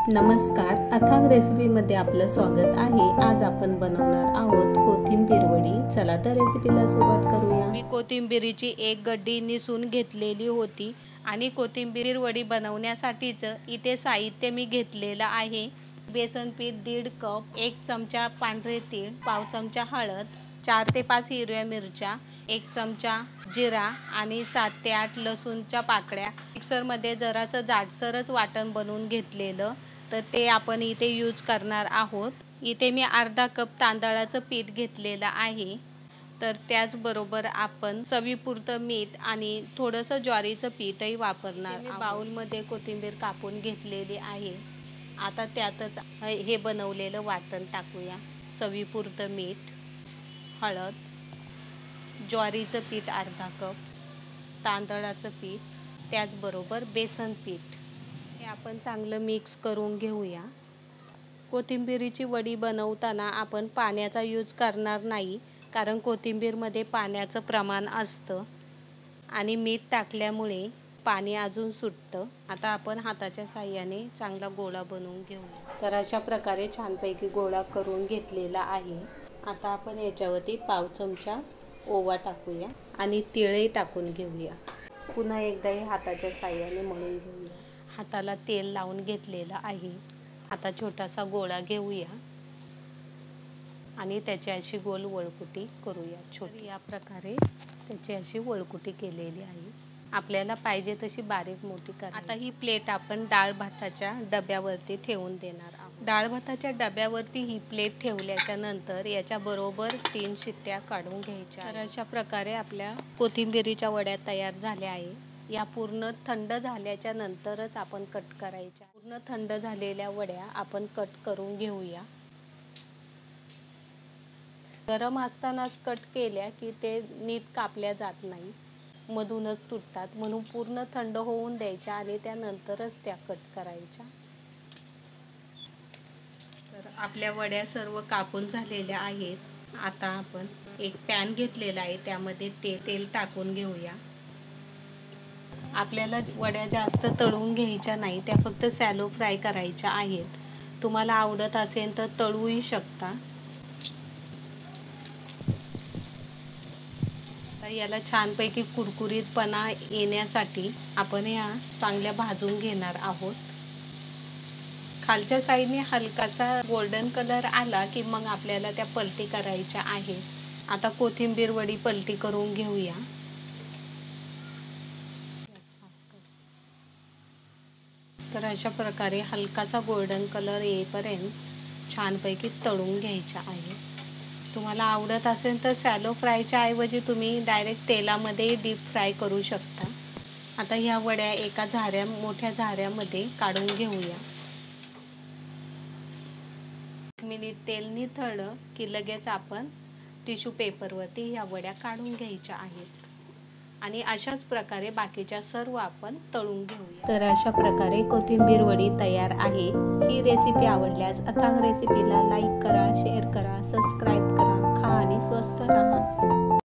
नमस्कार, अथांग रेसिपीमध्ये आपलं स्वागत आहे। आज आपण बनवणार आहोत कोथिंबीर वडी। चला तर रेसिपीला सुरुवात करूया। मी कोथिंबीरीची एक गड्डी निसून घेतलेली होती आणि कोथिंबीर वडी बनवण्यासाठीच इथे साहित्य मी घेतलेलं आहे। बेसन पीठ 1.5 कप, 1 चमचा पांढरे तीळ, पाव चमचा हळद, 4 ते 5 हिरव्या मिरच्या, 1 चमचा जिरा आणि 7 ते 8 लसूणच्या पाकळ्या। मिक्सरमध्ये जरासं जाडसरच वाटण बनवून घेतलेलं, तर ते आपण इथे यूज करणार आहोत। इथे मी अर्धा कप तांदळाचं पीठ घेतलेलं आहे, तर त्याचबरोबर आपण चवीपुरतं मीठ आणि थोडंसं ज्वारीचं पीठही वापरणार आहोत। बाउलमध्ये कोथिंबीर कापून घेतलेली आहे। आता त्यातच हे बनवलेलं वाटण टाकूया। चवीपुरतं मीठ, हळद, ज्वारीचं पीठ अर्धा कप, तांदळाचं पीठ, त्याचबरोबर बेसन पीठ हे आपण चांगलं मिक्स करून घेऊया। कोथिंबीरीची वडी बनवताना आपण पाण्याचा यूज करणार नाही, कारण कोथिंबीरमध्ये पाण्याचं प्रमाण असतं आणि मीठ टाकल्यामुळे पाणी अजून सुटतं। आता आपण हाताच्या साहाय्याने चांगला गोळा बनवून घेऊया। तर अशा प्रकारे छानपैकी गोळा करून घेतलेला आहे। आता आपण याच्यावरती पाव चमचा ओवा टाकूया आणि तिळही टाकून घेऊया। पुन्हा एकदा हे हाताच्या साहाय्याने मळून घेऊया। हाताला तेल लावून घेतलेलं आहे। आता छोटासा गोळा घेऊया आणि त्याची अशी गोल वळकुटी करूया। छोटी या प्रकारे त्याची अशी वळकुटी केलेली आहे। आपल्याला पाहिजे तशी बारीक मोठी करा। आता ही प्लेट आपण डाळ भाताच्या डब्यावरती ठेवून देणार आहोत। डाळ भाताच्या डब्यावरती ही प्लेट ठेवल्याच्या नंतर याच्या बरोबर 3 शिट्ट्या काढून घ्यायच्या। तर अशा प्रकारे आपल्या कोथिंबीरीच्या वड्या तयार झाल्या आहे। या पूर्ण थंड झाल्याच्या नंतरच आपण कट करायच्या। पूर्ण थंड झालेल्या वड्या आपण कट करून घेऊया। गरम असतानाच कट केल्या की ते नीट कापल्या जात नाही, मधूनच तुटतात, म्हणून पूर्ण थंड होऊन द्यायच्या आणि त्यानंतरच त्या कट करायच्या। तर आपल्या वड्या सर्व कापून झालेल्या आहेत। आता आपण एक पॅन घेतलेला आहे, त्यामध्ये तेल टाकून घेऊया। आपल्याला वड्या जास्त तळून घ्यायच्या नाही, त्या फक्त सॅलो फ्राय करायच्या आहेत। तुम्हाला आवडत असेल तर तळूही शकता। तर याला छानपैकी कुरकुरीतपणा येण्यासाठी आपण या चांगल्या भाजून घेणार आहोत। खालच्या साईडने हलकासा गोल्डन कलर आला की मग आपल्याला त्या पलटी करायच्या आहेत। आता कोथिंबीर वडी पलटी करून घेऊया। तर अशा प्रकारे हलकासा गोल्डन कलर येईपर्यंत छानपैकी तळून घ्यायच्या आहे। तुम्हाला आवडत असेल तर सॅलो फ्रायच्या ऐवजी तुम्ही डायरेक्ट तेलामध्ये डीप फ्राय करू शकता। आता ह्या वड्या एका मोठ्या झाऱ्यामध्ये काढून घेऊया। 1 मिनिट तेल निथळलं की लगेच आपण टिश्यू पेपरवरती ह्या वड्या काढून घ्यायच्या आहेत आणि अशाच प्रकारे बाकीच्या सर्व आपण तळून घेऊया। तर अशा प्रकारे कोथिंबीर वडी तयार आहे। ही रेसिपी आवडल्यास अथांग रेसिपीला लाईक करा, शेअर करा, सबस्क्राईब करा। खा आणि स्वस्थ राहा।